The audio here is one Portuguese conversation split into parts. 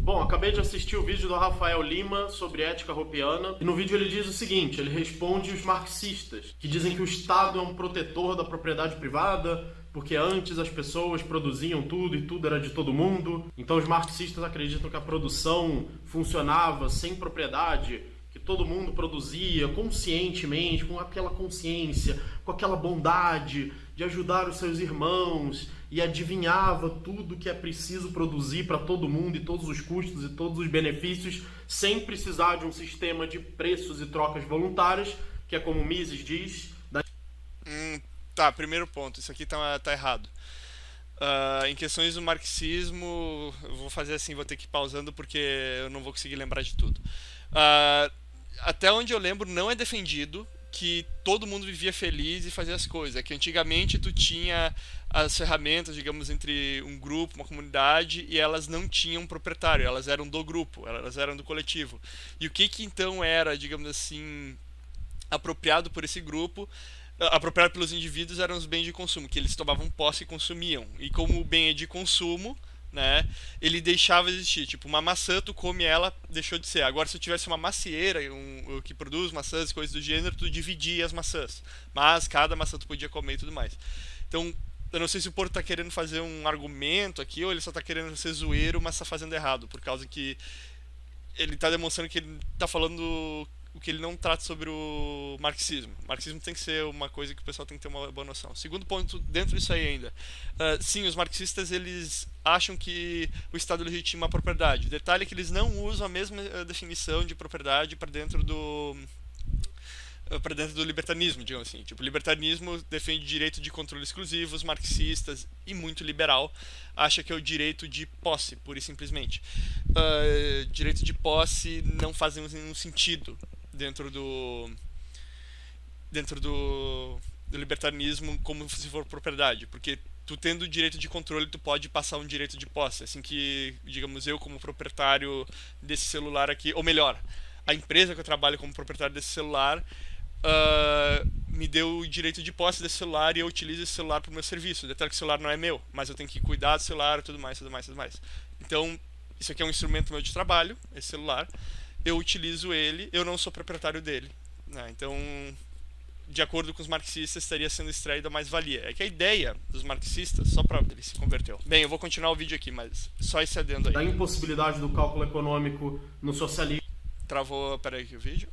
Bom, acabei de assistir o vídeo do Rafael Lima sobre ética roupiana e no vídeo ele diz o seguinte, ele responde os marxistas, que dizem que o Estado é um protetor da propriedade privada, porque antes as pessoas produziam tudo e tudo era de todo mundo. Então os marxistas acreditam que a produção funcionava sem propriedade, que todo mundo produzia conscientemente, com aquela consciência, com aquela bondade de ajudar os seus irmãos e adivinhava tudo que é preciso produzir para todo mundo e todos os custos e todos os benefícios sem precisar de um sistema de preços e trocas voluntárias, que é como Mises diz. Tá, primeiro ponto, isso aqui tá errado. Em questões do marxismo, eu vou fazer assim, vou ter que ir pausando porque eu não vou conseguir lembrar de tudo. Até onde eu lembro, não é defendido que todo mundo vivia feliz e fazia as coisas. É que antigamente tu tinha as ferramentas, digamos, entre um grupo, uma comunidade, e elas não tinham proprietário, elas eram do grupo, elas eram do coletivo. E o que então era, digamos assim, apropriado por esse grupo, apropriado pelos indivíduos, eram os bens de consumo, que eles tomavam posse e consumiam. E como o bem é de consumo, né, ele deixava de existir. Tipo, uma maçã, tu come ela, deixou de ser. Agora, se eu tivesse uma macieira que produz maçãs e coisas do gênero, tu dividia as maçãs. Mas cada maçã tu podia comer e tudo mais. Então, eu não sei se o Porto tá querendo fazer um argumento aqui, ou ele só tá querendo ser zoeiro, mas tá fazendo errado, por causa que ele tá demonstrando que ele tá falando o que ele não trata sobre o marxismo. O marxismo tem que ser uma coisa que o pessoal tem que ter uma boa noção. Segundo ponto, dentro disso aí ainda. Sim, os marxistas, eles acham que o Estado legitima a propriedade. Detalhe que eles não usam a mesma definição de propriedade para dentro do libertarismo, digamos assim. Tipo, o libertarismo defende direito de controle exclusivo, os marxistas, e muito liberal, acha que é o direito de posse, pura e simplesmente. Direito de posse não faz nenhum sentido dentro do libertarianismo como se for propriedade, porque tu tendo o direito de controle, tu pode passar um direito de posse, assim que, digamos, eu como proprietário desse celular aqui, ou melhor, a empresa que eu trabalho como proprietário desse celular me deu o direito de posse desse celular e eu utilizo esse celular para o meu serviço. Detalhe que o celular não é meu, mas eu tenho que cuidar do celular, tudo mais, tudo mais, tudo mais. Então, isso aqui é um instrumento meu de trabalho, esse celular. Eu utilizo ele, eu não sou proprietário dele, né? Então, de acordo com os marxistas, estaria sendo extraída a mais-valia. É que a ideia dos marxistas, só para ele se converteu. Bem, eu vou continuar o vídeo aqui, mas só esse adendo aí. Da impossibilidade do cálculo econômico no socialismo. Travou, peraí aqui o vídeo.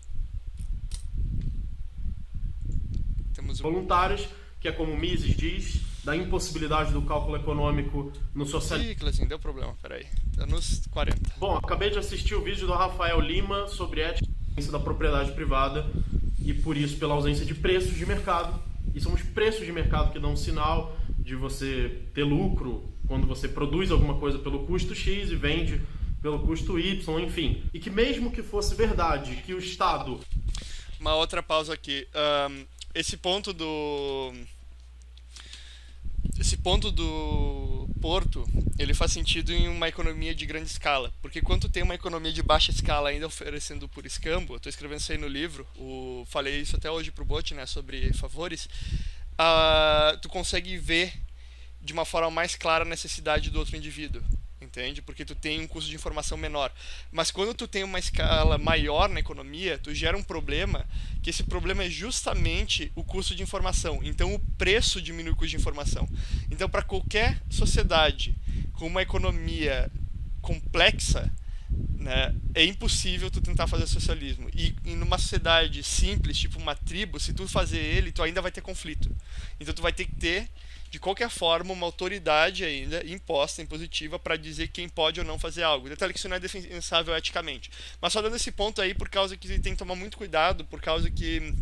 Temos voluntários, que é como Mises diz, da impossibilidade do cálculo econômico no socialismo. Ih, Clezinho, deu problema, peraí. Tá nos 40. Bom, acabei de assistir o vídeo do Rafael Lima sobre ética da propriedade privada e por isso pela ausência de preços de mercado. E são os preços de mercado que dão um sinal de você ter lucro quando você produz alguma coisa pelo custo X e vende pelo custo Y, enfim. E que mesmo que fosse verdade que o Estado... Uma outra pausa aqui. Esse ponto do Porto, ele faz sentido em uma economia de grande escala, porque quando tem uma economia de baixa escala ainda oferecendo por escambo, eu estou escrevendo isso aí no livro, falei isso até hoje pro Bot, né, sobre favores, tu consegue ver de uma forma mais clara a necessidade do outro indivíduo. Entende? Porque tu tem um custo de informação menor. Mas quando tu tem uma escala maior na economia, tu gera um problema, que esse problema é justamente o custo de informação. Então o preço diminui o custo de informação. Então para qualquer sociedade com uma economia complexa, né, é impossível tu tentar fazer socialismo. E numa sociedade simples, tipo uma tribo, se tu fazer ele, tu ainda vai ter conflito. Então tu vai ter que ter de qualquer forma, uma autoridade ainda imposta, impositiva, para dizer quem pode ou não fazer algo. Detalhe que isso não é defensável eticamente. Mas só dando esse ponto aí, por causa que tem que tomar muito cuidado, por causa que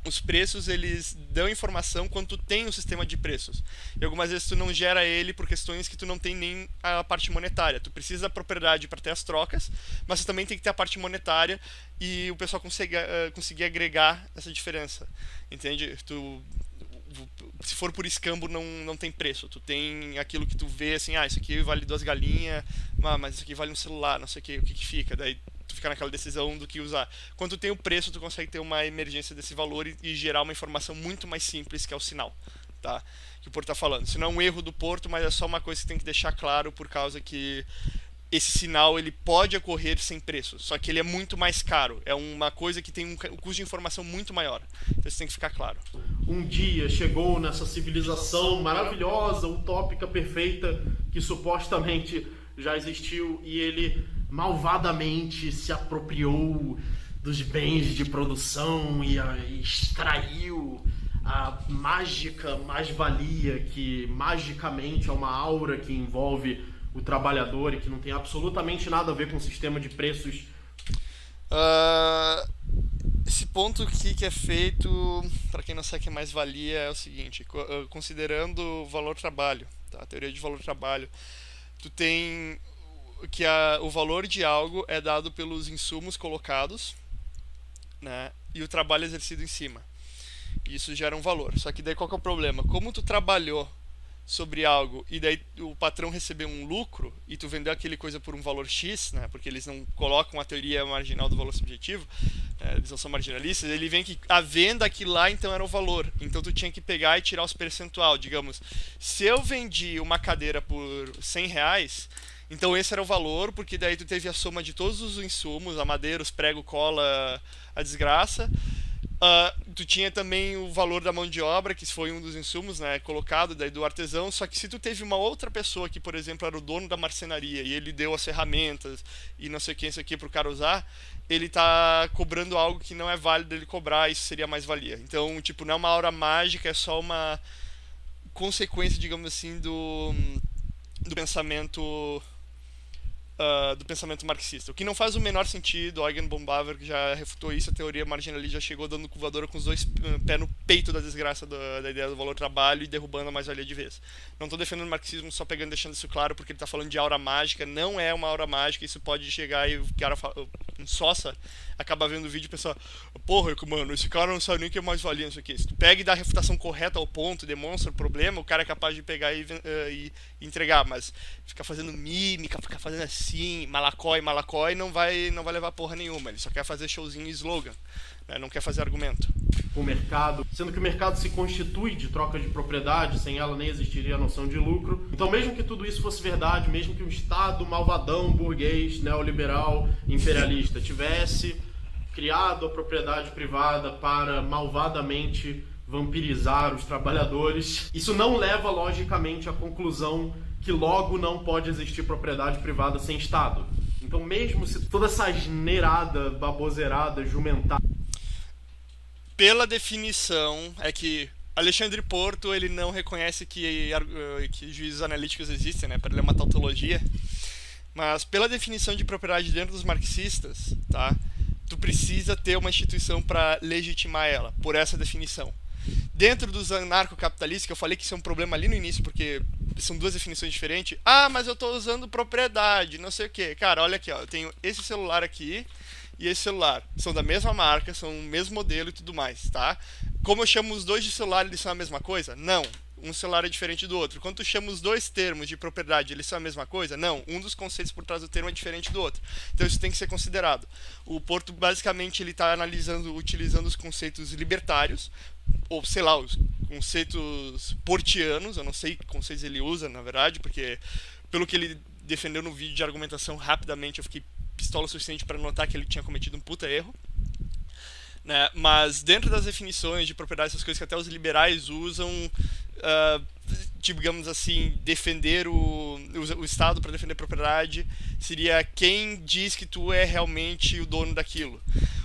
os preços, eles dão informação quando tu tem um sistema de preços. E algumas vezes tu não gera ele por questões que tu não tem nem a parte monetária. Tu precisa da propriedade para ter as trocas, mas tu também tem que ter a parte monetária e o pessoal conseguir agregar essa diferença. Entende? Se for por escambo, não tem preço. Tu tem aquilo que tu vê assim, isso aqui vale 2 galinhas, mas isso aqui vale um celular, não sei o que fica. Daí tu fica naquela decisão do que usar. Quando tu tem o preço, tu consegue ter uma emergência desse valor e gerar uma informação muito mais simples, que é o sinal, tá? Que o Porto tá falando. Isso não é um erro do Porto, mas é só uma coisa que tem que deixar claro, por causa que esse sinal ele pode ocorrer sem preço, só que ele é muito mais caro. É uma coisa que tem um custo de informação muito maior. Então isso tem que ficar claro. Um dia chegou nessa civilização maravilhosa, utópica, perfeita, que supostamente já existiu, e ele malvadamente se apropriou dos bens de produção e extraiu a mágica mais-valia, que magicamente é uma aura que envolve o trabalhador e que não tem absolutamente nada a ver com o sistema de preços. Esse ponto aqui que é feito, para quem não sabe o que é mais-valia, é o seguinte: considerando o valor-trabalho, tá? A teoria de valor-trabalho, tu tem que o valor de algo é dado pelos insumos colocados, né, e o trabalho exercido em cima. Isso gera um valor. Só que daí qual que é o problema? Como tu trabalhou sobre algo e daí o patrão recebeu um lucro e tu vendeu aquele coisa por um valor X, né, porque eles não colocam a teoria marginal do valor subjetivo, eles não são marginalistas, ele vem que a venda aqui lá então era o valor. Então tu tinha que pegar e tirar os percentual. Digamos, se eu vendi uma cadeira por R$100, então esse era o valor, porque daí tu teve a soma de todos os insumos, a madeira, os prego, cola, a desgraça. Tu tinha também o valor da mão de obra, que foi um dos insumos, né, colocado daí do artesão. Só que se tu teve uma outra pessoa que, por exemplo, era o dono da marcenaria e ele deu as ferramentas e não sei o que, isso aqui pro cara usar, ele tá cobrando algo que não é válido ele cobrar, isso seria mais-valia. Então, tipo, não é uma aura mágica, é só uma consequência, digamos assim, do pensamento marxista, o que não faz o menor sentido. Eugen von Bauer já refutou isso, a teoria marginalista já chegou dando voadora com os dois pés no peito da desgraça da ideia do valor-trabalho e derrubando a mais-valia de vez. Não estou defendendo o marxismo, só pegando, deixando isso claro, porque ele está falando de aura mágica, não é uma aura mágica, isso pode chegar e o cara, um sócia, acaba vendo o vídeo e pensa, porra, mano, esse cara não sabe nem o que é mais-valia, não sei o que. Se tu pega e dá a refutação correta ao ponto, demonstra o problema, o cara é capaz de pegar e entregar, mas ficar fazendo mímica, ficar fazendo assim, malacói, não vai levar porra nenhuma. Ele só quer fazer showzinho e slogan, né? Não quer fazer argumento. O mercado, sendo que o mercado se constitui de troca de propriedade, sem ela nem existiria a noção de lucro. Então, mesmo que tudo isso fosse verdade, mesmo que um Estado malvadão, burguês, neoliberal, imperialista tivesse criado a propriedade privada para malvadamente vampirizar os trabalhadores, isso não leva logicamente à conclusão que logo não pode existir propriedade privada sem Estado. Então, mesmo se toda essa asneirada, baboseirada, jumentada... Pela definição, é que Alexandre Porto ele não reconhece que juízos analíticos existem, né? Para ele é uma tautologia. Mas pela definição de propriedade dentro dos marxistas, tá? Tu precisa ter uma instituição para legitimar ela, por essa definição. Dentro dos anarcocapitalistas, que eu falei que isso é um problema ali no início, porque são duas definições diferentes. Ah, mas eu estou usando propriedade, não sei o que. Cara, olha aqui, ó, eu tenho esse celular aqui e esse celular. São da mesma marca, são o mesmo modelo e tudo mais, tá? Como eu chamo os dois de celular, eles são a mesma coisa? Não. Um celular é diferente do outro. Quando tu chama os dois termos de propriedade, eles são a mesma coisa? Não. Um dos conceitos por trás do termo é diferente do outro. Então isso tem que ser considerado. O Porto, basicamente, ele está utilizando os conceitos libertários, ou sei lá, os conceitos portianos. Eu não sei que conceitos ele usa, na verdade, porque pelo que ele defendeu no vídeo de argumentação, rapidamente eu fiquei pistola o suficiente para notar que ele tinha cometido um puta erro. Né? Mas dentro das definições de propriedade, essas coisas que até os liberais usam, digamos assim, defender o Estado para defender a propriedade seria quem diz que tu é realmente o dono daquilo.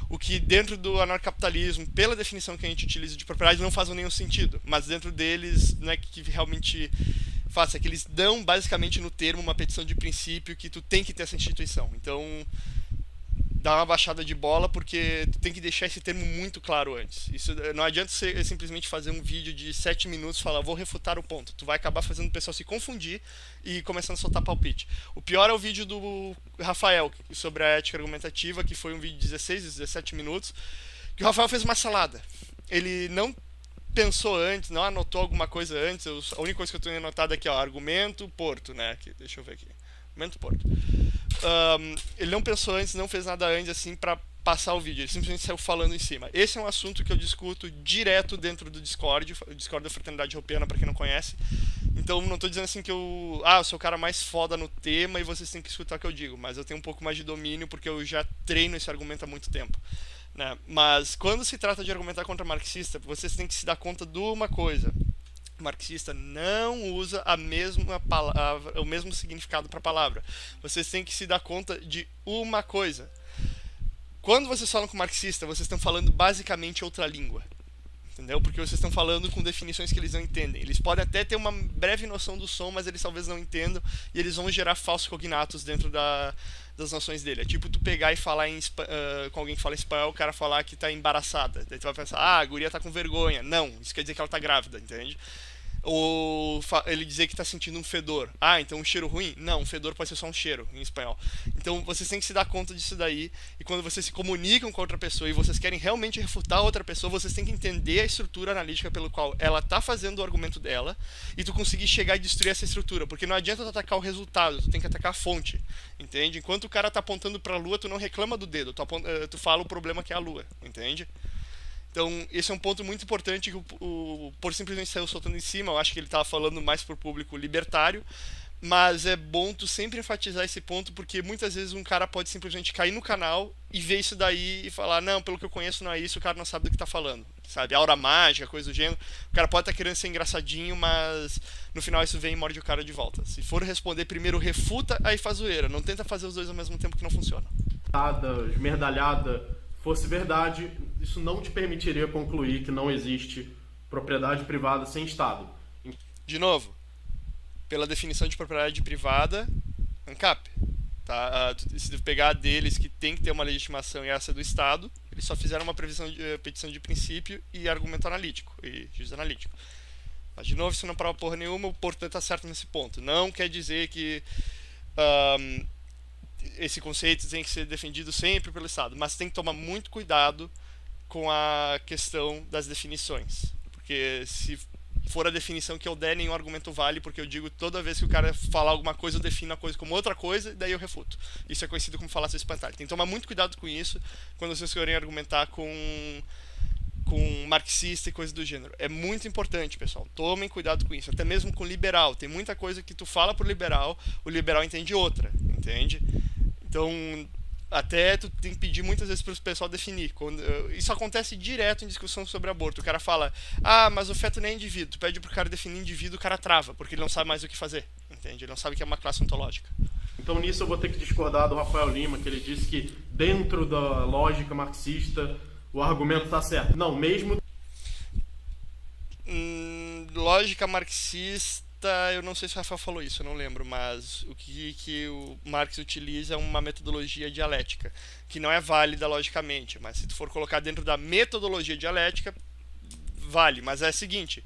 O que dentro do anarcapitalismo, pela definição que a gente utiliza de propriedade, não faz nenhum sentido. Mas dentro deles, não é que realmente faça, é que eles dão basicamente no termo uma petição de princípio que tu tem que ter essa instituição. Então dá uma baixada de bola, porque tu tem que deixar esse termo muito claro antes. Isso não adianta você simplesmente fazer um vídeo de 7 minutos e falar, vou refutar o ponto. Tu vai acabar fazendo o pessoal se confundir e começando a soltar palpite. O pior é o vídeo do Rafael sobre a ética argumentativa, que foi um vídeo de 16, 17 minutos, que o Rafael fez uma salada. Ele não pensou antes, não anotou alguma coisa antes. A única coisa que eu tenho anotado aqui, ó, argumento, Porto, né? Aqui, deixa eu ver aqui. Argumento, Porto. Ele não pensou antes, não fez nada antes, assim, pra passar o vídeo, ele simplesmente saiu falando em cima. Esse é um assunto que eu discuto direto dentro do Discord, o Discord da Fraternidade Europeana, pra quem não conhece. Então não tô dizendo assim que eu sou o cara mais foda no tema e vocês têm que escutar o que eu digo, mas eu tenho um pouco mais de domínio porque eu já treino esse argumento há muito tempo, né? Mas quando se trata de argumentar contra marxista, vocês têm que se dar conta de uma coisa: o marxista não usa a mesma palavra, o mesmo significado para a palavra. Vocês têm que se dar conta de uma coisa: quando vocês falam com marxista, vocês estão falando basicamente outra língua. Entendeu? Porque vocês estão falando com definições que eles não entendem. Eles podem até ter uma breve noção do som, mas eles talvez não entendam, e eles vão gerar falsos cognatos dentro das noções dele. É tipo tu pegar e falar com alguém que fala espanhol, o cara falar que tá embaraçada. Daí tu vai pensar, a guria tá com vergonha. Não, isso quer dizer que ela tá grávida, entende? Ou ele dizer que está sentindo um fedor. Então um cheiro ruim? Não, um fedor pode ser só um cheiro em espanhol. Então vocês têm que se dar conta disso daí. E quando vocês se comunicam com outra pessoa e vocês querem realmente refutar outra pessoa, vocês têm que entender a estrutura analítica pelo qual ela está fazendo o argumento dela, e tu conseguir chegar e destruir essa estrutura. Porque não adianta tu atacar o resultado, tu tem que atacar a fonte. Entende? Enquanto o cara está apontando para a lua, tu não reclama do dedo, tu fala o problema que é a lua. Entende? Então, esse é um ponto muito importante que por simplesmente sair soltando em cima, eu acho que ele estava falando mais para o público libertário, mas é bom tu sempre enfatizar esse ponto, porque muitas vezes um cara pode simplesmente cair no canal e ver isso daí e falar, não, pelo que eu conheço não é isso, o cara não sabe do que está falando, sabe? Aura mágica, coisa do gênero. O cara pode estar querendo ser engraçadinho, mas no final isso vem e morde o cara de volta. Se for responder primeiro, refuta, aí faz zoeira. Não tenta fazer os dois ao mesmo tempo, que não funciona. Esmerdalhada fosse verdade, isso não te permitiria concluir que não existe propriedade privada sem Estado. De novo, pela definição de propriedade privada, ANCAP. Tá? Se pegar deles que tem que ter uma legitimação e essa do Estado, eles só fizeram uma petição de princípio e argumento analítico, e juízo analítico. Mas, de novo, isso não prova porra nenhuma, o Porto está certo nesse ponto. Não quer dizer que esse conceito tem que ser defendido sempre pelo Estado, mas tem que tomar muito cuidado com a questão das definições, porque se for a definição que eu der, nenhum argumento vale, porque eu digo toda vez que o cara falar alguma coisa, eu defino a coisa como outra coisa, e daí eu refuto. Isso é conhecido como falácia espantalho. Tem que tomar muito cuidado com isso quando vocês forem argumentar com marxista e coisa do gênero. É muito importante, pessoal. Tomem cuidado com isso. Até mesmo com liberal. Tem muita coisa que tu fala pro liberal, o liberal entende outra, entende? Então, até tu tem que pedir muitas vezes para o pessoal definir. Isso acontece direto em discussão sobre aborto. O cara fala, mas o feto nem é indivíduo. Tu pede pro cara definir indivíduo, o cara trava, porque ele não sabe mais o que fazer, entende? Ele não sabe que é uma classe ontológica. Então nisso eu vou ter que discordar do Rafael Lima, que ele disse que dentro da lógica marxista o argumento está certo. Não, mesmo... Lógica marxista, eu não sei se o Rafael falou isso, eu não lembro, mas o que o Marx utiliza é uma metodologia dialética, que não é válida logicamente, mas se tu for colocar dentro da metodologia dialética, vale. Mas é o seguinte,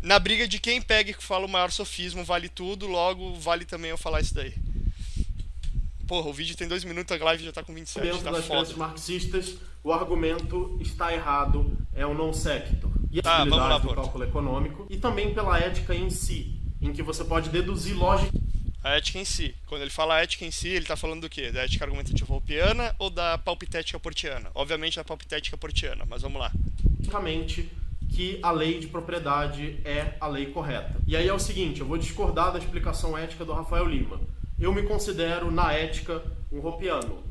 na briga de quem pega e fala o maior sofismo, vale tudo, logo vale também eu falar isso daí. Porra, o vídeo tem 2 minutos, a live já tá com 27, dentro tá das foda. crenças marxistas, o argumento está errado, é o non sequitur. E a Vamos lá, possibilidade do cálculo econômico, e também pela ética em si, em que você pode deduzir lógica. A ética em si. Quando ele fala ética em si, ele está falando do quê? Da ética argumentativa hobbesiana ou da palpitética portiana? Obviamente da palpitética portiana, mas vamos lá. Logicamente, que a lei de propriedade é a lei correta. E aí é o seguinte, eu vou discordar da explicação ética do Rafael Lima. Eu me considero, na ética, um hoppiano.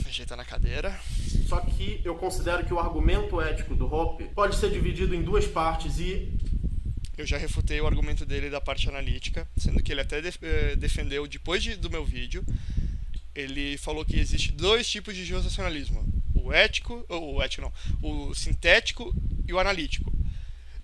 Ajeita na cadeira. Só que eu considero que o argumento ético do Hoppe pode ser dividido em 2 partes e... Eu já refutei o argumento dele da parte analítica, sendo que ele até defendeu, depois do meu vídeo, ele falou que existe 2 tipos de georracionalismo. O sintético e o analítico.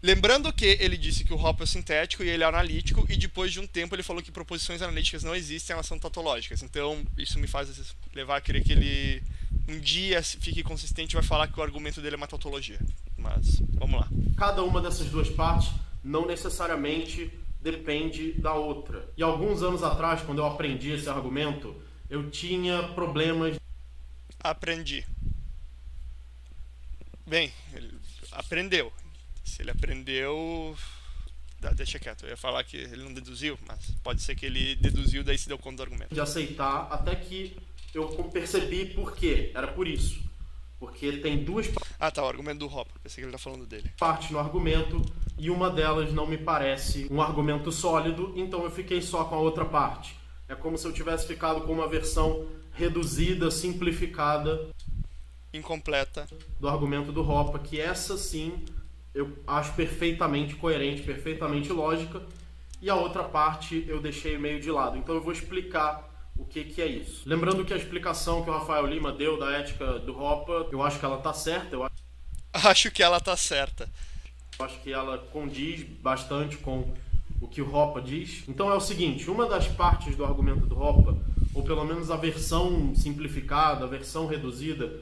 Lembrando que ele disse que o Hoppe é sintético e ele é analítico, e depois de um tempo ele falou que proposições analíticas não existem, elas são tautológicas. Então isso me faz levar a crer que ele um dia fique consistente e vai falar que o argumento dele é uma tautologia. Mas vamos lá. Cada uma dessas 2 partes não necessariamente depende da outra. E alguns anos atrás, quando eu aprendi esse argumento, eu tinha problemas... Aprendi. Bem, ele aprendeu. Se ele aprendeu, Deixa quieto, eu ia falar que ele não deduziu, mas pode ser que ele deduziu, daí se deu conta do argumento. De aceitar, até que eu percebi por quê. Era por isso. Porque tem duas Ah, tá, o argumento do Hopper, pensei que ele tá falando dele. partes no argumento e uma delas não me parece um argumento sólido, então eu fiquei só com a outra parte. É como se eu tivesse ficado com uma versão reduzida, simplificada Incompleta. do argumento do Hoppe, que essa sim eu acho perfeitamente coerente, perfeitamente lógica, e a outra parte eu deixei meio de lado. Então eu vou explicar o que é isso. Lembrando que a explicação que o Rafael Lima deu da ética do Hoppe, eu acho que ela tá certa, eu Acho que ela tá certa. acho que ela condiz bastante com o que o Hoppe diz. Então é o seguinte, uma das partes do argumento do Hoppe, ou pelo menos a versão simplificada, a versão reduzida,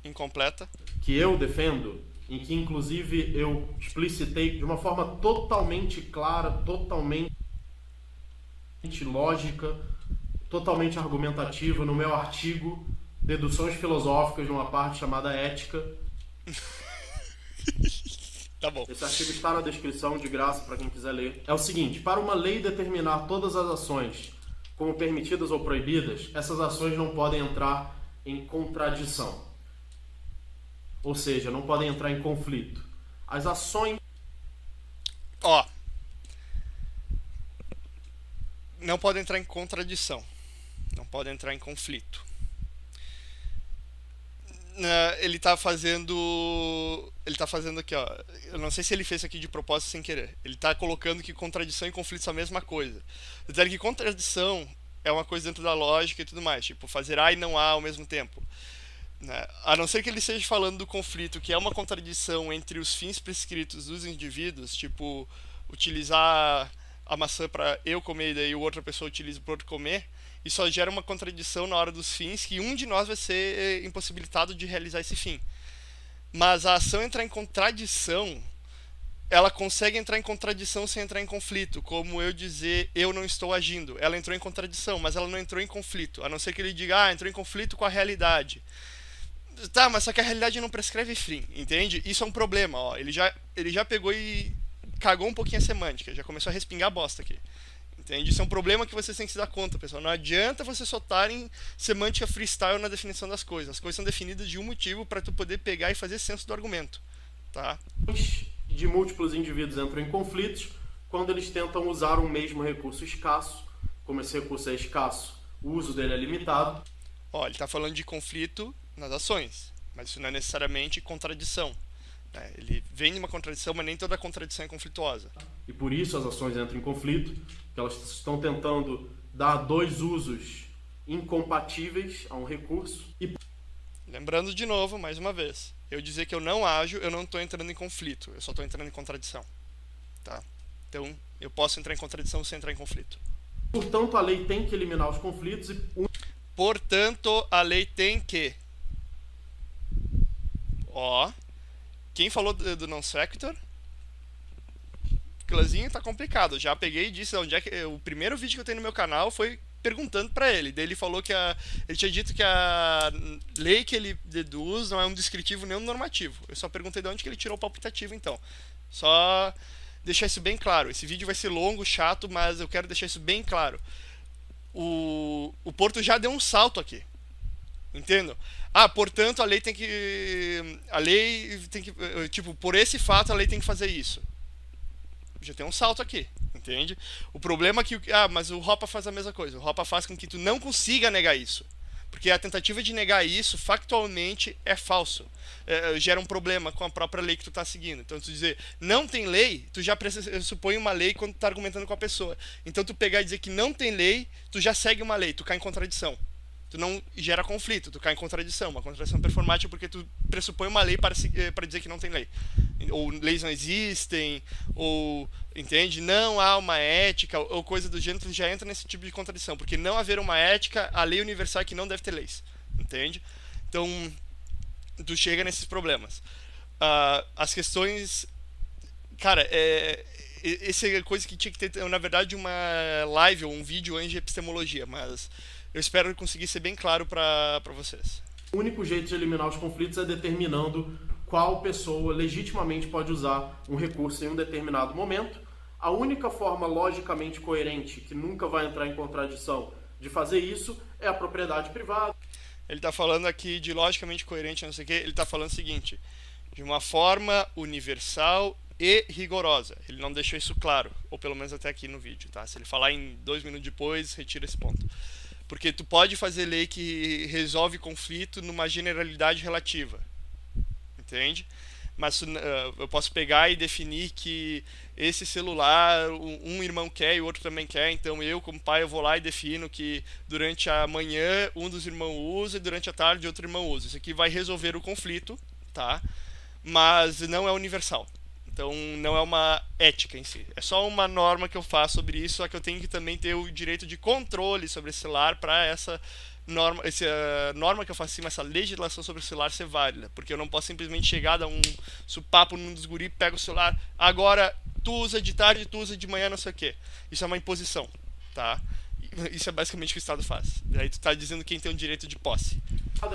Incompleta. que eu defendo, em que inclusive eu explicitei de uma forma totalmente clara, totalmente lógica, totalmente argumentativa no meu artigo Deduções Filosóficas, numa parte chamada Ética. Tá bom. Esse artigo está na descrição, de graça, para quem quiser ler. É o seguinte, para uma lei determinar todas as ações como permitidas ou proibidas, essas ações não podem entrar em contradição. Ou seja, não podem entrar em conflito. As ações... Ó. Não pode entrar em contradição. Não pode entrar em conflito. Ele tá fazendo aqui, ó. Eu não sei se ele fez isso aqui de propósito sem querer. Ele tá colocando que contradição e conflito são a mesma coisa. Dizendo que contradição é uma coisa dentro da lógica e tudo mais. Tipo, fazer A e não A ao mesmo tempo. Né? A não ser que ele esteja falando do conflito, que é uma contradição entre os fins prescritos dos indivíduos, tipo, utilizar a maçã para eu comer e daí outra pessoa utiliza para outro comer, e só gera uma contradição na hora dos fins, que um de nós vai ser impossibilitado de realizar esse fim. Mas a ação entrar em contradição, ela consegue entrar em contradição sem entrar em conflito, como eu dizer eu não estou agindo. Ela entrou em contradição, mas ela não entrou em conflito, a não ser que ele diga, entrou em conflito com a realidade. Tá, mas só que a realidade não prescreve fim, entende? Isso é um problema, ó. Ele já pegou e cagou um pouquinho a semântica, já começou a respingar bosta aqui. Entende? Isso é um problema que vocês têm que se dar conta, pessoal. Não adianta você soltar em semântica freestyle na definição das coisas. As coisas são definidas de um motivo para tu poder pegar e fazer senso do argumento, tá? de múltiplos indivíduos entram em conflitos quando eles tentam usar um mesmo recurso escasso. Como esse recurso é escasso, o uso dele é limitado. Ó, ele está falando de conflito nas ações, mas isso não é necessariamente contradição. Né? Ele vem de uma contradição, mas nem toda contradição é conflituosa. E por isso as ações entram em conflito, porque elas estão tentando dar dois usos incompatíveis a um recurso. E lembrando de novo, mais uma vez, eu dizer que eu não ajo, eu não estou entrando em conflito, eu só estou entrando em contradição. Tá? Então, eu posso entrar em contradição sem entrar em conflito. Portanto, a lei tem que eliminar os conflitos e... Portanto, a lei tem que... Ó, quem falou do non sequitur? Clazinho tá complicado. Já peguei e disse onde é que... O primeiro vídeo que eu tenho no meu canal foi perguntando pra ele. Daí ele falou que ele tinha dito que a lei que ele deduz não é um descritivo nem um normativo. Eu só perguntei de onde que ele tirou o palpitativo, então. Só deixar isso bem claro. Esse vídeo vai ser longo, chato, mas eu quero deixar isso bem claro. O Porto já deu um salto aqui. Entendo? Portanto, a lei tem que... Tipo, por esse fato, a lei tem que fazer isso. Já tem um salto aqui, entende? O problema é que... mas o Hoppe faz a mesma coisa. O Hoppe faz com que tu não consiga negar isso. Porque a tentativa de negar isso, factualmente, é falso. Gera um problema com a própria lei que tu tá seguindo. Então, tu dizer, não tem lei, tu já pressupõe uma lei quando tu tá argumentando com a pessoa. Então, tu pegar e dizer que não tem lei, tu já segue uma lei, tu cai em contradição. Tu não gera conflito, tu cai em contradição. Uma contradição performática porque tu pressupõe uma lei para dizer que não tem lei. Ou leis não existem, ou, entende? Não há uma ética, ou coisa do gênero, tu já entra nesse tipo de contradição. Porque não haver uma ética, a lei universal é que não deve ter leis. Entende? Então, tu chega nesses problemas. As questões... Cara, essa é coisa que tinha que ter, na verdade, uma live ou um vídeo antes de epistemologia, mas... Eu espero conseguir ser bem claro para vocês. O único jeito de eliminar os conflitos é determinando qual pessoa legitimamente pode usar um recurso em um determinado momento. A única forma logicamente coerente, que nunca vai entrar em contradição, de fazer isso é a propriedade privada. Ele está falando aqui de logicamente coerente, não sei o quê. Ele está falando o seguinte: de uma forma universal e rigorosa. Ele não deixou isso claro, ou pelo menos até aqui no vídeo, tá? Se ele falar em 2 minutos depois, retira esse ponto. Porque tu pode fazer lei que resolve conflito numa generalidade relativa, entende? Mas eu posso pegar e definir que esse celular um irmão quer e o outro também quer, então eu como pai eu vou lá e defino que durante a manhã um dos irmãos usa e durante a tarde outro irmão usa. Isso aqui vai resolver o conflito, tá? Mas não é universal. Então não é uma ética em si. É só uma norma que eu faço sobre isso, só que eu tenho que também ter o direito de controle sobre esse celular para essa norma que eu faço, essa legislação sobre o celular ser válida. Porque eu não posso simplesmente chegar, dar um supapo num dos guri, pega o celular, agora tu usa de tarde, tu usa de manhã, não sei o que. Isso é uma imposição, tá? Isso é basicamente o que o Estado faz. Daí tu tá dizendo quem tem o direito de posse.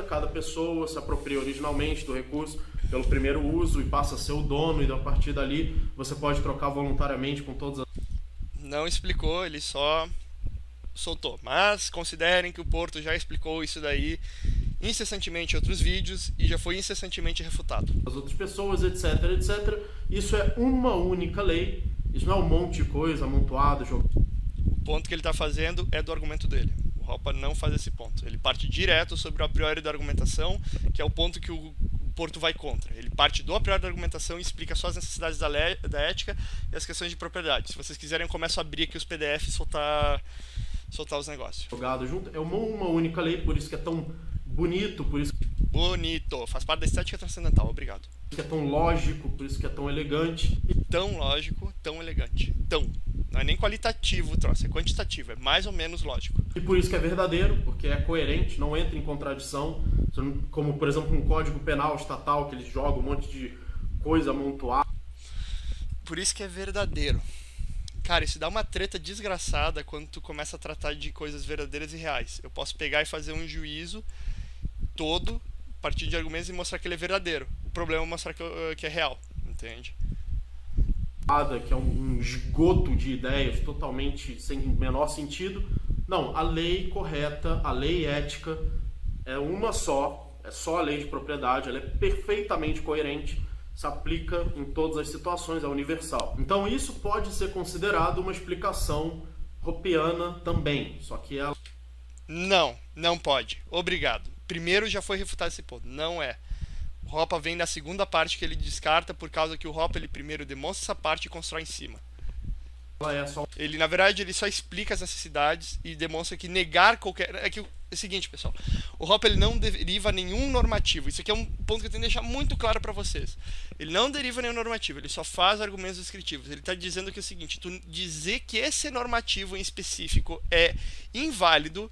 Cada pessoa se apropria originalmente do recurso pelo primeiro uso e passa a ser o dono, e a partir dali você pode trocar voluntariamente com todas as... Não explicou, ele só soltou. Mas considerem que o Porto já explicou isso daí incessantemente em outros vídeos e já foi incessantemente refutado. As outras pessoas, etc, etc. Isso é uma única lei, isso não é um monte de coisa amontoada, jogada. O ponto que ele está fazendo é do argumento dele. O Hoppe não faz esse ponto. Ele parte direto sobre o a priori da argumentação, que é o ponto que o Porto vai contra. Ele parte do a priori da argumentação e explica só as necessidades da ética e as questões de propriedade. Se vocês quiserem, eu começo a abrir aqui os PDFs e soltar os negócios. Jogado junto, é uma única lei, por isso que é tão bonito, por isso bonito, faz parte da estética transcendental, obrigado. que é tão lógico, por isso que é tão elegante. Tão lógico, tão elegante. Não é nem qualitativo o troço, é quantitativo, é mais ou menos lógico. E por isso que é verdadeiro, porque é coerente, não entra em contradição, como por exemplo um código penal estatal que eles jogam um monte de coisa amontoada. Por isso que é verdadeiro. Cara, isso dá uma treta desgraçada quando tu começa a tratar de coisas verdadeiras e reais. Eu posso pegar e fazer um juízo todo, a partir de argumentos, e mostrar que ele é verdadeiro. O problema é mostrar que é real, entende? Que é um esgoto de ideias totalmente sem menor sentido. Não, a lei correta, a lei ética é uma só, é só a lei de propriedade, ela é perfeitamente coerente, se aplica em todas as situações, é universal. Então isso pode ser considerado uma explicação hoppiana também, só que ela... Não pode. Obrigado. Primeiro já foi refutado esse ponto. Não é. O Hoppe vem na segunda parte que ele descarta, por causa que o Hoppe ele primeiro demonstra essa parte e constrói em cima. Ele, na verdade, ele só explica as necessidades e demonstra que negar qualquer... É o seguinte, pessoal. O Hoppe ele não deriva nenhum normativo. Isso aqui é um ponto que eu tenho que deixar muito claro para vocês. Ele não deriva nenhum normativo, ele só faz argumentos descritivos. Ele está dizendo que é o seguinte: tu dizer que esse normativo em específico é inválido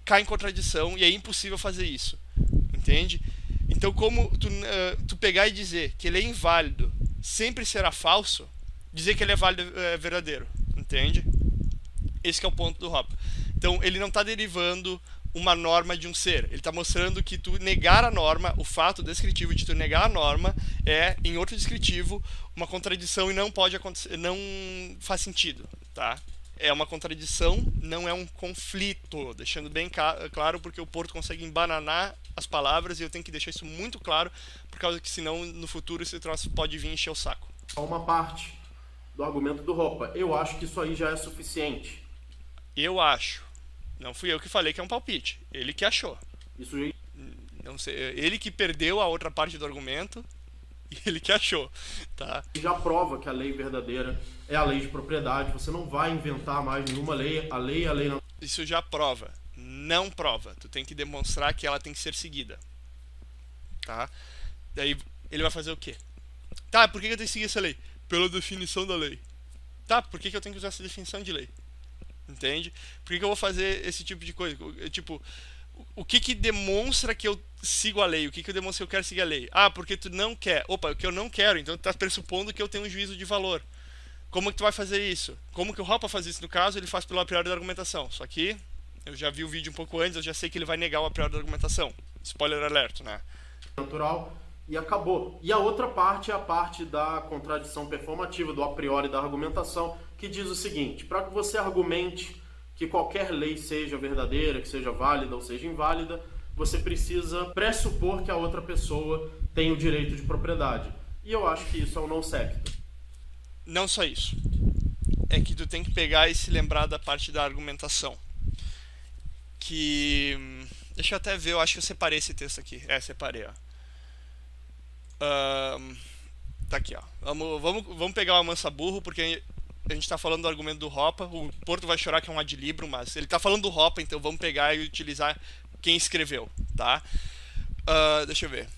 cai em contradição e é impossível fazer isso. Entende? Então, como tu pegar e dizer que ele é inválido sempre será falso, dizer que ele é válido é verdadeiro. Entende? Esse que é o ponto do Hoppe. Então, ele não está derivando uma norma de um ser. Ele está mostrando que tu negar a norma, o fato descritivo de tu negar a norma é, em outro descritivo, uma contradição e não pode acontecer, não faz sentido, tá? É uma contradição, não é um conflito. Deixando bem claro, porque o Porto consegue embananar as palavras e eu tenho que deixar isso muito claro, por causa que senão no futuro esse troço pode vir encher o saco. Uma parte do argumento do Hoppe. Eu acho que isso aí já é suficiente. Eu acho. Não fui eu que falei que é um palpite. Ele que achou. Isso aí... Não sei, ele que perdeu a outra parte do argumento e ele que achou, tá? Já prova que a lei verdadeira é a lei de propriedade. Você não vai inventar mais nenhuma lei. A lei não... Isso já prova. Não prova. Tu tem que demonstrar que ela tem que ser seguida. Tá? Daí ele vai fazer o quê? Tá, por que eu tenho que seguir essa lei? Pela definição da lei. Tá, por que eu tenho que usar essa definição de lei? Entende? Por que eu vou fazer esse tipo de coisa? Tipo, o que demonstra que eu sigo a lei? O que demonstra que eu quero seguir a lei? Ah, porque tu não quer. Opa, o que eu não quero, então tu tá pressupondo que eu tenho um juízo de valor. Como que tu vai fazer isso? Como que o Hoppe faz isso? No caso, ele faz pelo a priori da argumentação. Só que eu já vi o vídeo um pouco antes, eu já sei que ele vai negar o a priori da argumentação. Spoiler alert, né? Natural, e acabou. E a outra parte é a parte da contradição performativa, do a priori da argumentação, que diz o seguinte: para que você argumente que qualquer lei seja verdadeira, que seja válida ou seja inválida, você precisa pressupor que a outra pessoa tem o direito de propriedade. E eu acho que isso é um non sequitur. Não só isso. É que tu tem que pegar e se lembrar da parte da argumentação. Que... Deixa eu até ver, eu acho que eu separei esse texto aqui. Separei, ó. Tá aqui, ó. Vamos pegar o Amansa Burro, porque a gente tá falando do argumento do Hoppe. O Porto vai chorar que é um ad librum, mas ele tá falando do Hoppe, então vamos pegar e utilizar quem escreveu, tá? Deixa eu ver.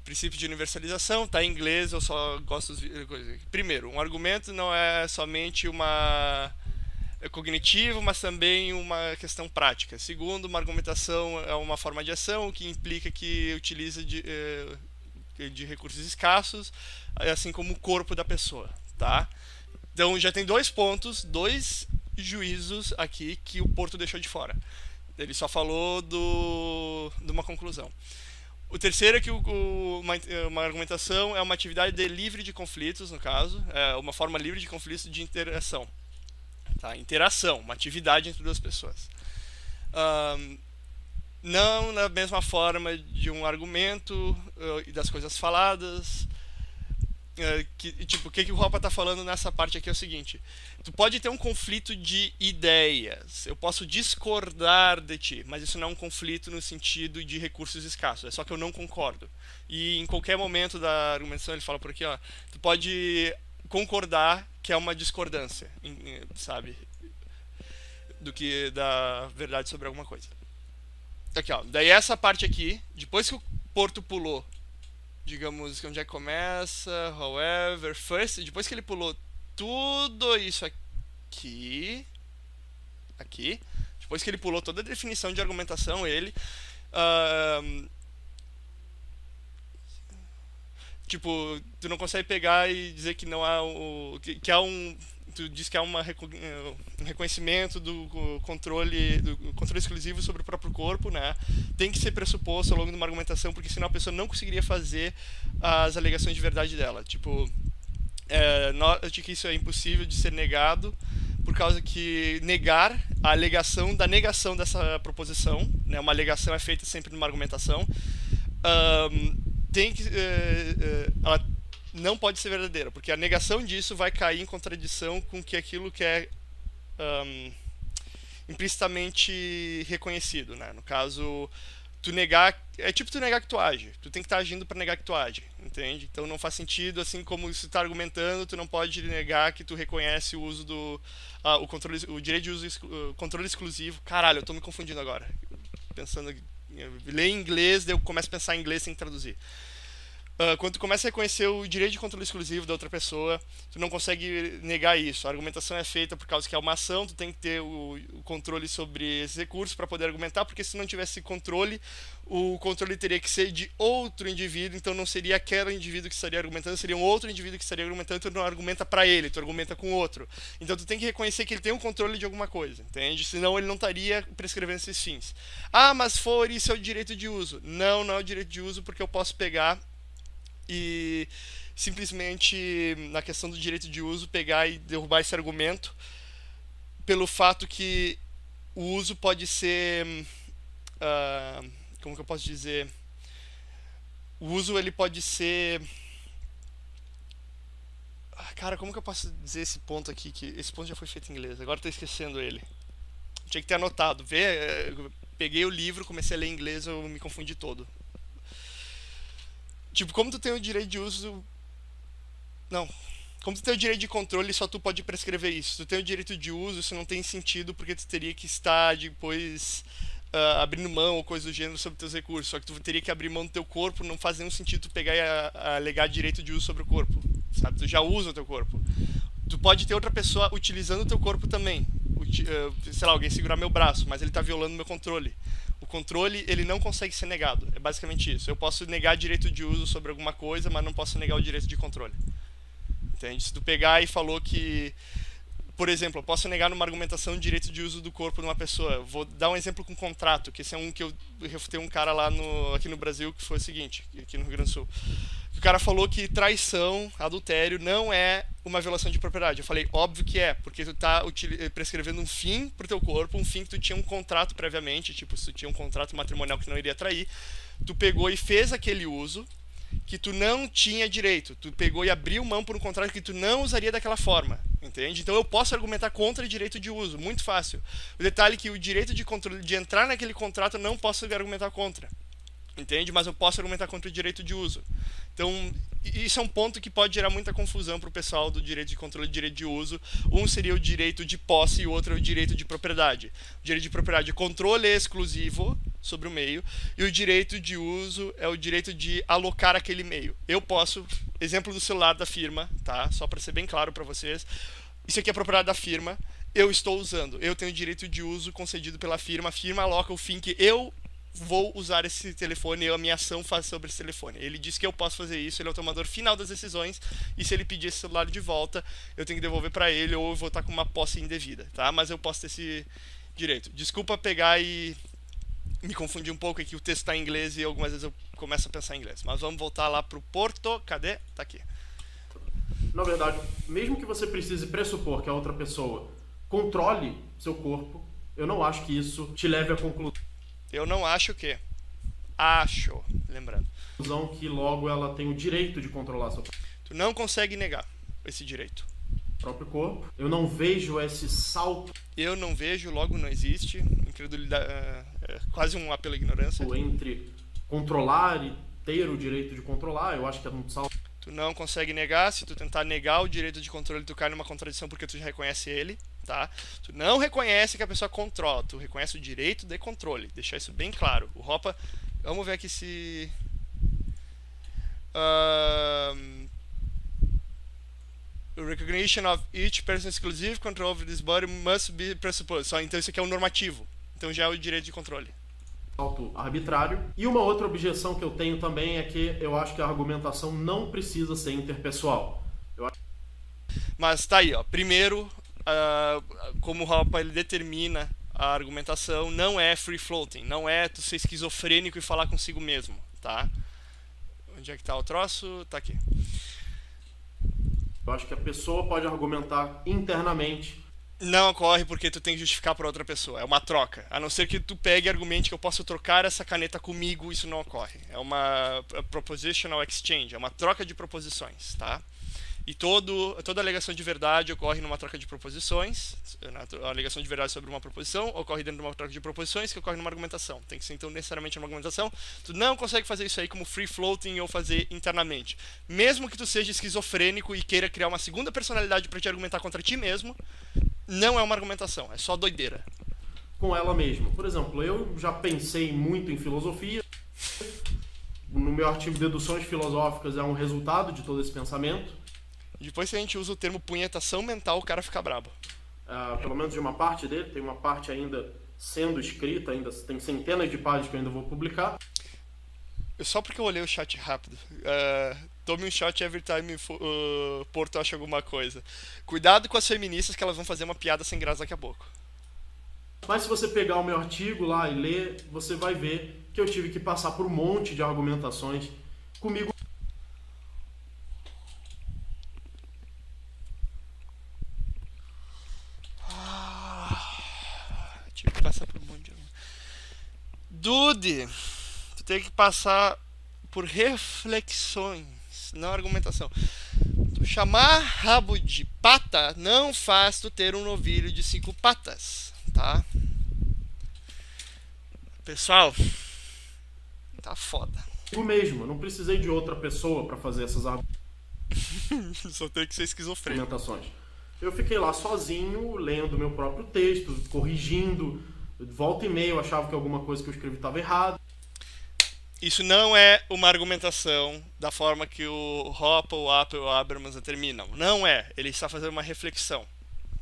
Princípio de universalização, tá em inglês, eu só gosto dos coisas. Primeiro, um argumento não é somente cognitivo, mas também uma questão prática. Segundo, uma argumentação é uma forma de ação que implica que utiliza de recursos escassos, assim como o corpo da pessoa, tá? Então já tem 2 pontos, 2 juízos aqui que o Porto deixou de fora. Ele só falou de uma conclusão. O terceiro é que uma argumentação é uma atividade livre de conflitos, no caso, é uma forma livre de conflitos de interação. Tá? Interação, uma atividade entre 2 pessoas. Não na mesma forma de um argumento e das coisas faladas. O que o Hoppe está falando nessa parte aqui é o seguinte: tu pode ter um conflito de ideias, eu posso discordar de ti, mas isso não é um conflito no sentido de recursos escassos, é só que eu não concordo. E em qualquer momento da argumentação ele fala por aqui, ó, tu pode concordar que é uma discordância, sabe, do que da verdade sobre alguma coisa. Aqui, ó, daí essa parte aqui, depois que o Porto pulou, digamos que onde é que começa, however, first, depois que ele pulou tudo isso aqui, depois que ele pulou toda a definição de argumentação, ele tipo, tu não consegue pegar e dizer que não há que há tu diz que há um reconhecimento do controle exclusivo sobre o próprio corpo, né? Tem que ser pressuposto ao longo de uma argumentação, porque senão a pessoa não conseguiria fazer as alegações de verdade dela. Tipo, note que isso é impossível de ser negado, por causa que negar a alegação da negação dessa proposição, né? Uma alegação é feita sempre numa argumentação, ela não pode ser verdadeira, porque a negação disso vai cair em contradição com que aquilo que é implicitamente reconhecido, né? No caso, tu negar é tipo tu negar que tu age. Tu tem que estar agindo para negar que tu age, entende? Então não faz sentido, assim como se tu tá argumentando, tu não pode negar que tu reconhece o uso do o direito de uso, controle exclusivo. Caralho, eu tô me confundindo agora. Pensando, ler em inglês, daí eu começo a pensar em inglês sem traduzir. Quando tu começa a reconhecer o direito de controle exclusivo da outra pessoa, tu não consegue negar isso. A argumentação é feita por causa que é uma ação, tu tem que ter o controle sobre esses recursos para poder argumentar, porque se não tivesse controle, o controle teria que ser de outro indivíduo, então não seria aquele indivíduo que estaria argumentando, seria um outro indivíduo que estaria argumentando, tu não argumenta para ele, tu argumenta com outro. Então tu tem que reconhecer que ele tem um controle de alguma coisa, entende? Senão ele não estaria prescrevendo esses fins. Ah, mas isso é o direito de uso. Não é o direito de uso, porque eu posso pegar e simplesmente, na questão do direito de uso, pegar e derrubar esse argumento pelo fato que o uso pode ser como que eu posso dizer, o uso ele pode ser, cara, como que eu posso dizer esse ponto aqui, que esse ponto já foi feito em inglês, agora estou esquecendo ele, tinha que ter anotado, peguei o livro, comecei a ler em inglês, eu me confundi todo. Tipo, como tu tem o direito de uso... Não. Como tu tem o direito de controle, só tu pode prescrever isso. Tu tem o direito de uso, isso não tem sentido, porque tu teria que estar depois abrindo mão ou coisa do gênero sobre teus recursos. Só que tu teria que abrir mão do teu corpo, não faz nenhum sentido tu pegar e alegar direito de uso sobre o corpo. Sabe? Tu já usa o teu corpo. Tu pode ter outra pessoa utilizando o teu corpo também. Sei lá, alguém segurar meu braço, mas ele tá violando meu controle. O controle, ele não consegue ser negado. É basicamente isso. Eu posso negar direito de uso sobre alguma coisa, mas não posso negar o direito de controle. Entende? Se tu pegar e falou que Por exemplo, eu posso negar numa argumentação o direito de uso do corpo de uma pessoa. Eu vou dar um exemplo com contrato, que esse é um que eu refutei um cara lá aqui no Brasil, que foi o seguinte, aqui no Rio Grande do Sul. O cara falou que traição, adultério, não é uma violação de propriedade. Eu falei, óbvio que é, porque tu tá prescrevendo um fim pro teu corpo, um fim que tu tinha um contrato previamente, tipo, se tu tinha um contrato matrimonial que não iria trair, tu pegou e fez aquele uso que tu não tinha direito. Tu pegou e abriu mão por um contrato que tu não usaria daquela forma, entende? Então eu posso argumentar contra direito de uso, muito fácil. O detalhe é que o direito de controle de entrar naquele contrato eu não posso argumentar contra, entende? Mas eu posso argumentar contra o direito de uso. Então, isso é um ponto que pode gerar muita confusão para o pessoal do direito de controle e direito de uso. Um seria o direito de posse e o outro é o direito de propriedade. O direito de propriedade é controle exclusivo sobre o meio e o direito de uso é o direito de alocar aquele meio. Eu posso, exemplo do celular da firma, tá? Só para ser bem claro para vocês, isso aqui é propriedade da firma, eu estou usando, eu tenho direito de uso concedido pela firma, a firma aloca o fim que eu vou usar esse telefone, a minha ação faz sobre esse telefone. Ele disse que eu posso fazer isso, ele é o tomador final das decisões, e se ele pedir esse celular de volta, eu tenho que devolver para ele ou eu vou estar com uma posse indevida, tá? Mas eu posso ter esse direito. Desculpa pegar e me confundir um pouco, é que o texto está em inglês e algumas vezes eu começo a pensar em inglês. Mas vamos voltar lá pro Porto. Cadê? Tá aqui. Na verdade, mesmo que você precise pressupor que a outra pessoa controle seu corpo, eu não acho que isso te leve à conclusão Eu não acho que. Acho, lembrando. que logo ela tem o direito de controlar seu Tu não consegue negar esse direito. próprio corpo. Eu não vejo esse salto Eu não vejo, logo não existe. Incredulidade, é quase um apelo à ignorância. entre controlar e ter o direito de controlar. Eu acho que é um salto. Tu não consegue negar. Se tu tentar negar o direito de controle, tu cai numa contradição porque tu já reconhece ele, tá? Tu não reconhece que a pessoa controla, tu reconhece o direito de controle. Deixar isso bem claro. O Hoppe, vamos ver aqui se recognition of each person's exclusive control over this body must be presupposed. Então isso aqui é um normativo. Então já é o direito de controle. Salto arbitrário. E uma outra objeção que eu tenho também é que eu acho que a argumentação não precisa ser interpessoal. Mas tá aí, ó. Primeiro, como o Hoppe ele determina a argumentação, não é free floating, não é tu ser esquizofrênico e falar consigo mesmo, tá? Onde é que tá o troço? Tá aqui. Eu acho que a pessoa pode argumentar internamente. Não ocorre porque tu tem que justificar para outra pessoa. É uma troca. A não ser que tu pegue e argumente que eu posso trocar essa caneta comigo, isso não ocorre. É uma propositional exchange, é uma troca de proposições, tá? E toda alegação de verdade ocorre numa troca de proposições. A alegação de verdade sobre uma proposição ocorre dentro de uma troca de proposições que ocorre numa argumentação. Tem que ser então necessariamente uma argumentação. Tu não consegue fazer isso aí como free floating ou fazer internamente. Mesmo que tu seja esquizofrênico e queira criar uma segunda personalidade para te argumentar contra ti mesmo, não é uma argumentação, é só doideira. Com ela mesma. Por exemplo, eu já pensei muito em filosofia. No meu artigo Deduções Filosóficas é um resultado de todo esse pensamento. Depois que a gente usa o termo punhetação mental, o cara fica brabo. Pelo menos de uma parte dele, tem uma parte ainda sendo escrita, ainda tem centenas de páginas que eu ainda vou publicar. Só porque eu olhei o chat rápido. Tome um shot every time Porto acha alguma coisa. Cuidado com as feministas que elas vão fazer uma piada sem graça daqui a pouco. Mas se você pegar o meu artigo lá e ler, você vai ver que eu tive que passar por um monte de argumentações comigo. Tive que passar por um monte de... Dude, tu tem que passar por reflexões, não argumentação. Tu chamar rabo de pata não faz tu ter um novilho de 5 patas, tá? Pessoal, tá foda. Eu mesmo, eu não precisei de outra pessoa para fazer essas Só tem que ser esquizofrênico. argumentações. Eu fiquei lá sozinho, lendo meu próprio texto, corrigindo. Volta e meia eu achava que alguma coisa que eu escrevi estava errada. Isso não é uma argumentação da forma que o Hoppe, o Appel ou o Habermas determinam. Não é. Ele está fazendo uma reflexão,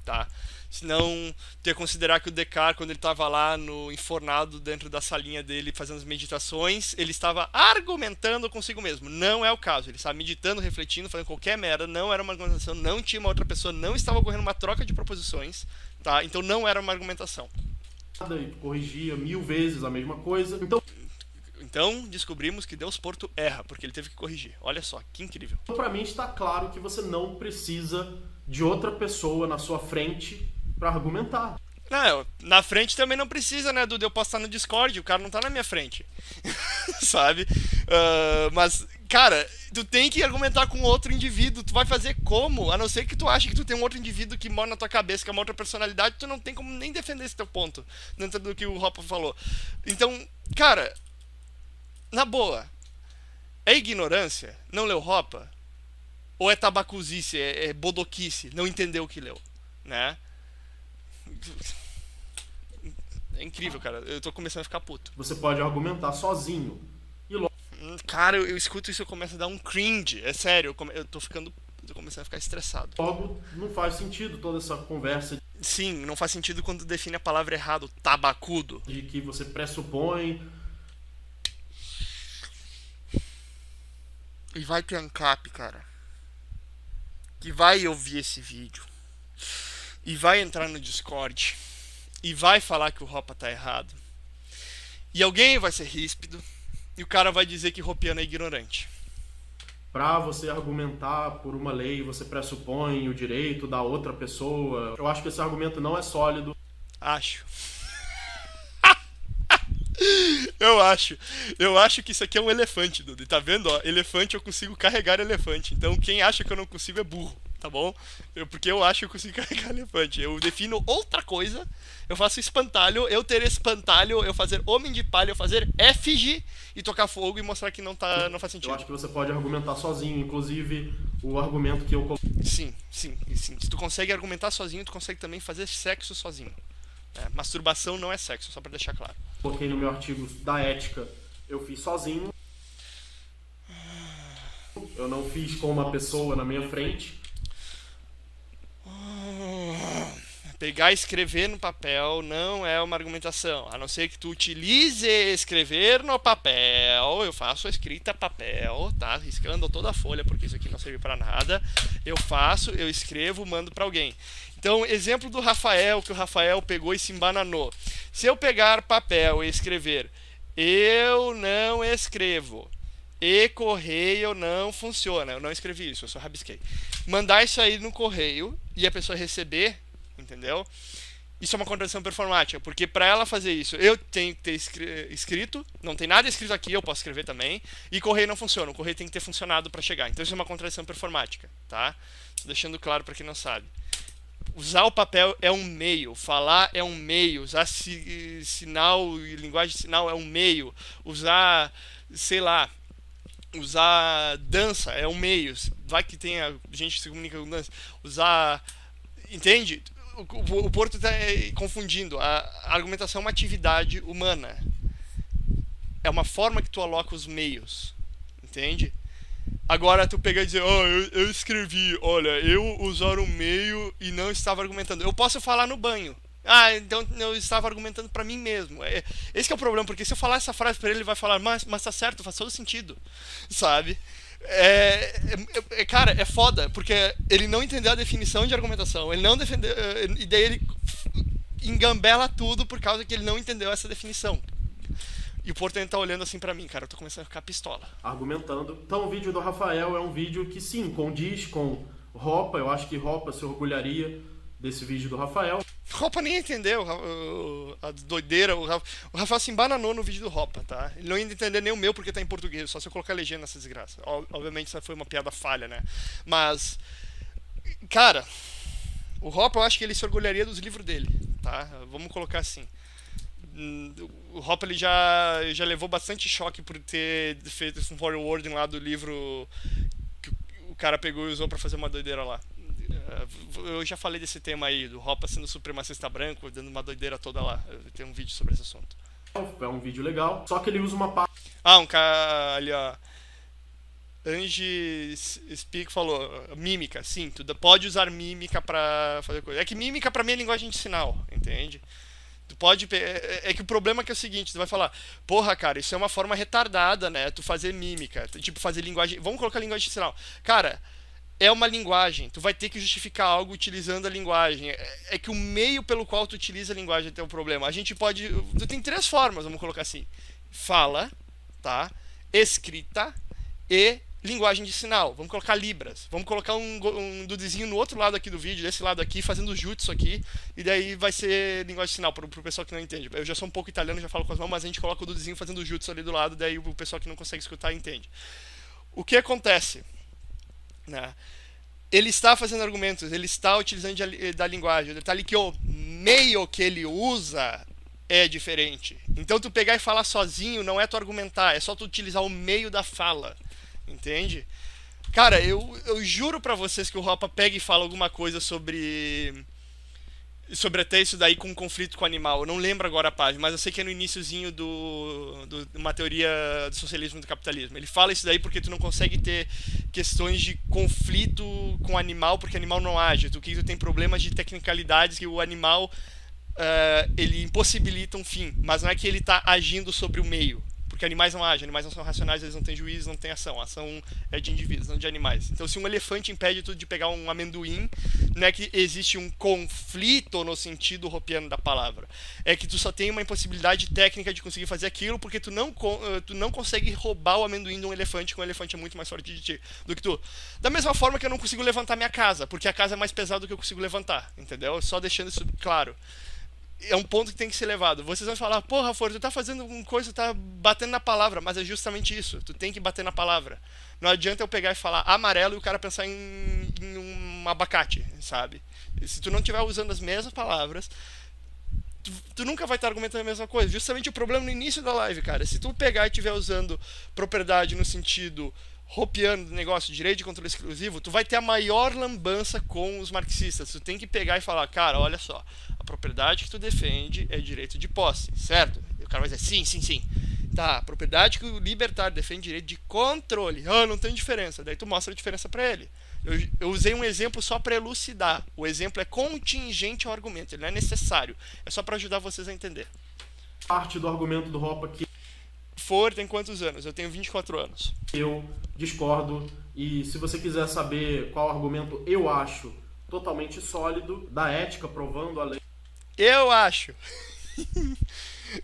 tá? Senão, tu ia considerar que o Descartes, quando ele estava lá no enfornado dentro da salinha dele fazendo as meditações, ele estava argumentando consigo mesmo. Não é o caso. Ele estava meditando, refletindo, fazendo qualquer merda. Não era uma argumentação, não tinha uma outra pessoa, não estava ocorrendo uma troca de proposições, tá? Então não era uma argumentação. E corrigia 1000 vezes a mesma coisa. Então descobrimos que Deus Porto erra, porque ele teve que corrigir. Olha só, que incrível. Então, pra mim está claro que você não precisa de outra pessoa na sua frente pra argumentar. Não, na frente também não precisa, né, Duda? Eu posso estar no Discord, o cara não tá na minha frente. Sabe? Mas, cara, tu tem que argumentar com outro indivíduo. Tu vai fazer como? A não ser que tu ache que tu tem um outro indivíduo que mora na tua cabeça, que é uma outra personalidade, tu não tem como nem defender esse teu ponto, dentro do que o Hoppe falou. Então, cara, na boa, é ignorância? Não leu Hoppe? Ou é tabacuzice, é bodoquice, não entendeu o que leu, né? É incrível, cara. Eu tô começando a ficar puto. Você pode argumentar sozinho. Cara, eu escuto isso e eu começo a dar um cringe. É sério, eu tô começando a ficar estressado. Logo, não faz sentido toda essa conversa Sim, não faz sentido quando define a palavra errado, tabacudo. de que você pressupõe. E vai ter ANCAP, cara, que vai ouvir esse vídeo e vai entrar no Discord e vai falar que o Hoppe tá errado. E alguém vai ser ríspido e o cara vai dizer que Hoppiano é ignorante. Pra você argumentar por uma lei, você pressupõe o direito da outra pessoa. Eu acho que esse argumento não é sólido. Acho. Eu acho que isso aqui é um elefante, Dudu. Tá vendo? Ó, elefante eu consigo carregar elefante. Então quem acha que eu não consigo é burro, tá bom? Porque eu acho que eu consigo carregar elefante. Eu defino outra coisa. Eu faço espantalho. Eu ter espantalho. Eu fazer homem de palha. Eu fazer efígie e tocar fogo e mostrar que não faz sentido. Eu acho que você pode argumentar sozinho. Inclusive, o argumento que eu coloquei. Sim. Se tu consegue argumentar sozinho, tu consegue também fazer sexo sozinho. Masturbação não é sexo, só pra deixar claro. Coloquei no meu artigo da ética, eu fiz sozinho. Eu não fiz com uma pessoa na minha frente. Pegar e escrever no papel não é uma argumentação, a não ser que tu utilize escrever no papel. Eu faço a escrita papel, tá? Riscando toda a folha, porque isso aqui não serve pra nada. Eu escrevo, mando pra alguém. Então, exemplo do Rafael, que o Rafael pegou e se embananou. Se eu pegar papel e escrever, eu não escrevo, e correio não funciona, eu não escrevi isso, eu só rabisquei. Mandar isso aí no correio e a pessoa receber, entendeu? Isso é uma contradição performática, porque para ela fazer isso, eu tenho que ter escrito, não tem nada escrito aqui, eu posso escrever também, e correio não funciona, o correio tem que ter funcionado para chegar. Então isso é uma contradição performática, tá? Tô deixando claro para quem não sabe. Usar o papel é um meio, falar é um meio, usar sinal e linguagem de sinal é um meio, usar, sei lá, usar dança é um meio, vai que tenha gente que se comunica com dança, usar, entende? O Porto está confundindo, a argumentação é uma atividade humana, é uma forma que tu aloca os meios, entende? Agora tu pegar e dizer, eu escrevi, olha, eu usar um meio e não estava argumentando. Eu posso falar no banho. Então eu estava argumentando pra mim mesmo. Esse que é o problema, porque se eu falar essa frase pra ele, ele vai falar, mas tá certo, faz todo sentido, sabe? Cara, é foda, porque ele não entendeu a definição de argumentação, ele não defendeu, e daí ele engambela tudo por causa que ele não entendeu essa definição. E o Porto tá olhando assim pra mim, cara, eu tô começando a ficar pistola. Argumentando. Então o vídeo do Rafael é um vídeo que sim, condiz com Hoppe. Eu acho que Hoppe se orgulharia desse vídeo do Rafael. Hoppe nem entendeu a doideira. O Rafael se embananou no vídeo do Hoppe, tá? Ele não ia entender nem o meu porque tá em português, só se eu colocar legenda nessa desgraça. Obviamente isso foi uma piada falha, né? Mas, cara, o Hoppe eu acho que ele se orgulharia dos livros dele, tá? Vamos colocar assim. O Hoppe ele já levou bastante choque por ter feito esse forwarding lá do livro que o cara pegou e usou pra fazer uma doideira lá. Eu já falei desse tema aí, do Hoppe sendo supremacista branco, dando uma doideira toda lá. Tem um vídeo sobre esse assunto. É um vídeo legal, só que ele usa uma parte. Um cara ali, ó. Angie Speak falou, mímica, sim, tu pode usar mímica pra fazer coisa. É que mímica pra mim é linguagem de sinal, entende? Tu pode. É que o problema é que é o seguinte, tu vai falar, porra, cara, isso é uma forma retardada, né? Tu fazer mímica, tipo, fazer linguagem. Vamos colocar linguagem de sinal. Cara, é uma linguagem, tu vai ter que justificar algo utilizando a linguagem. É que o meio pelo qual tu utiliza a linguagem tem um problema. A gente pode. Tu tem três formas, vamos colocar assim: fala, tá? Escrita e linguagem de sinal. Vamos colocar libras. Vamos colocar um dudezinho no outro lado aqui do vídeo, desse lado aqui, fazendo jutsu aqui, e daí vai ser linguagem de sinal pro pessoal que não entende. Eu já sou um pouco italiano, já falo com as mãos, mas a gente coloca o dudezinho fazendo jutsu ali do lado, daí o pessoal que não consegue escutar entende. O que acontece? Né? Ele está fazendo argumentos, ele está utilizando da linguagem. O detalhe é que o meio que ele usa é diferente. Então tu pegar e falar sozinho não é tu argumentar, é só tu utilizar o meio da fala. Entende? Cara, eu juro pra vocês que o Hoppe pega e fala alguma coisa sobre até isso daí com conflito com o animal. Eu não lembro agora a página, mas eu sei que é no iniciozinho de uma teoria do socialismo e do capitalismo. Ele fala isso daí porque tu não consegue ter questões de conflito com o animal porque o animal não age. Tu tem problemas de tecnicalidades que o animal ele impossibilita um fim, mas não é que ele está agindo sobre o meio. Porque animais não agem, animais não são racionais, eles não têm juízo, não têm ação. A ação é de indivíduos, não de animais. Então, se um elefante impede tu de pegar um amendoim, não é que existe um conflito no sentido hoppiano da palavra. É que tu só tem uma impossibilidade técnica de conseguir fazer aquilo, porque tu não consegue roubar o amendoim de um elefante, que um elefante é muito mais forte de ti do que tu. Da mesma forma que eu não consigo levantar minha casa, porque a casa é mais pesada do que eu consigo levantar, entendeu? Só deixando isso claro. É um ponto que tem que ser levado. Vocês vão falar, porra, Ford, tu tá fazendo uma coisa, tu tá batendo na palavra, mas é justamente isso. Tu tem que bater na palavra. Não adianta eu pegar e falar amarelo e o cara pensar em um abacate, sabe? Se tu não estiver usando as mesmas palavras, tu nunca vai estar argumentando a mesma coisa. Justamente o problema no início da live, cara. Se tu pegar e estiver usando propriedade no sentido hoppiano do negócio, direito de controle exclusivo, tu vai ter a maior lambança com os marxistas. Tu tem que pegar e falar, cara, olha só, a propriedade que tu defende é direito de posse, certo? E o cara vai dizer, sim, sim, sim. Tá, a propriedade que o libertário defende é direito de controle. Ah, não tem diferença. Daí tu mostra a diferença pra ele. Eu usei um exemplo só para elucidar. O exemplo é contingente ao argumento, ele não é necessário. É só para ajudar vocês a entender. Parte do argumento do Hoppe aqui. Ford tem quantos anos? Eu tenho 24 anos. Eu discordo, e se você quiser saber qual argumento eu acho totalmente sólido, da ética provando a lei. Eu acho.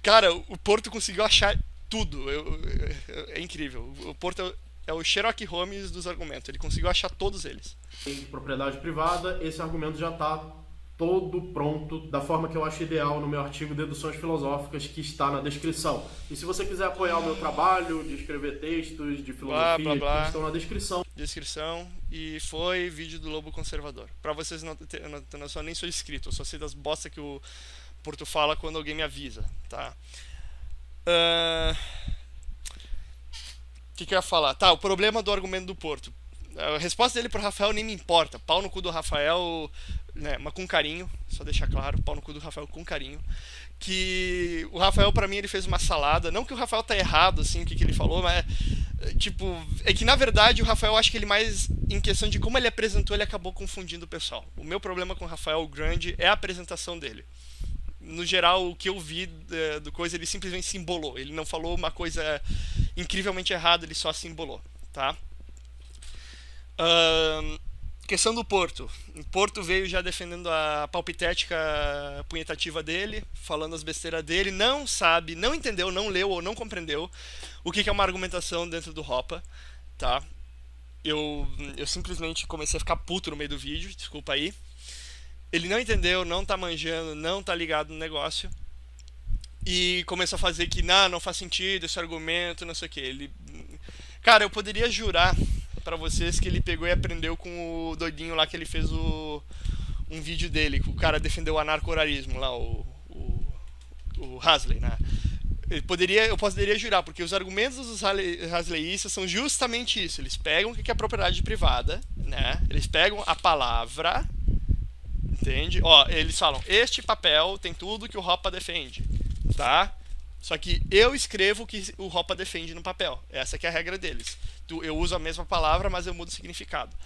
Cara, o Porto conseguiu achar tudo. É incrível. O Porto é o Sherlock Holmes dos argumentos. Ele conseguiu achar todos eles. Em propriedade privada, esse argumento já está todo pronto, da forma que eu acho ideal no meu artigo Deduções Filosóficas, que está na descrição. E se você quiser apoiar o meu trabalho de escrever textos de filosofia, que estão na descrição. E foi vídeo do Lobo Conservador. Pra vocês não eu nem sou inscrito, eu só sei das bosta que o Porto fala quando alguém me avisa, tá? O que eu ia falar? Tá, o problema do argumento do Porto. A resposta dele pro Rafael nem me importa. Pau no cu do Rafael, né, mas com carinho, só deixar claro, pau no cu do Rafael com carinho. Que o Rafael, pra mim, ele fez uma salada. Não que o Rafael tá errado, assim, o que ele falou, mas tipo, é que na verdade o Rafael, acho que ele mais, em questão de como ele apresentou, ele acabou confundindo o pessoal. O meu problema com o Rafael grande é a apresentação dele. No geral, o que eu vi do coisa, ele simplesmente se embolou. Ele não falou uma coisa incrivelmente errada, ele só se embolou, tá? Questão do Porto. O Porto veio já defendendo a palpitética punhetativa dele, falando as besteiras dele, não sabe, não entendeu, não leu ou não compreendeu o que é uma argumentação dentro do Hoppe, tá? Eu simplesmente comecei a ficar puto no meio do vídeo, desculpa aí. Ele não entendeu, não tá manjando, não tá ligado no negócio. E começou a fazer que não faz sentido esse argumento, não sei o que. Cara, eu poderia jurar pra vocês que ele pegou e aprendeu com o doidinho lá que ele fez um vídeo dele, que o cara defendeu o anarco-horarismo lá, o Hasley, né? Eu poderia jurar, porque os argumentos dos Hasleyistas são justamente isso. Eles pegam o que é propriedade privada, né? Eles pegam a palavra, entende? Ó, eles falam, este papel tem tudo que o Hoppe defende, tá? Só que eu escrevo o que o Hoppe defende no papel. Essa que é a regra deles. Eu uso a mesma palavra, mas eu mudo o significado.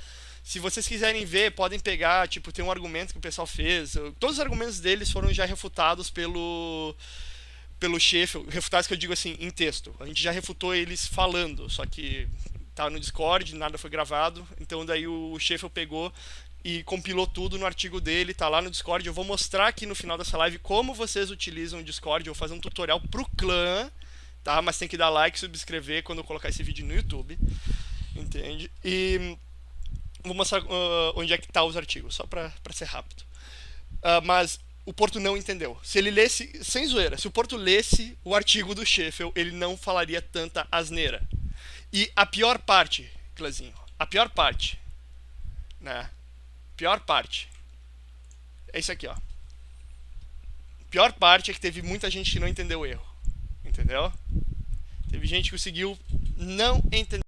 Se vocês quiserem ver, podem pegar, tipo, tem um argumento que o pessoal fez. Todos os argumentos deles foram já refutados pelo Sheffield. Refutados que eu digo assim, em texto. A gente já refutou eles falando, só que tá no Discord, nada foi gravado. Então daí o Sheffield pegou e compilou tudo no artigo dele, tá lá no Discord. Eu vou mostrar aqui no final dessa live como vocês utilizam o Discord. Eu vou fazer um tutorial pro clã, tá? Mas tem que dar like e subscrever quando eu colocar esse vídeo no YouTube, entende? E vou mostrar onde é que tá os artigos, só pra ser rápido. Mas o Porto não entendeu. Se ele lesse, sem zoeira, se o Porto lesse o artigo do Sheffield, ele não falaria tanta asneira. E a pior parte, Clãzinho, a pior parte, né? Pior parte é isso aqui, ó. Pior parte é que teve muita gente que não entendeu o erro, entendeu? Teve gente que conseguiu não entender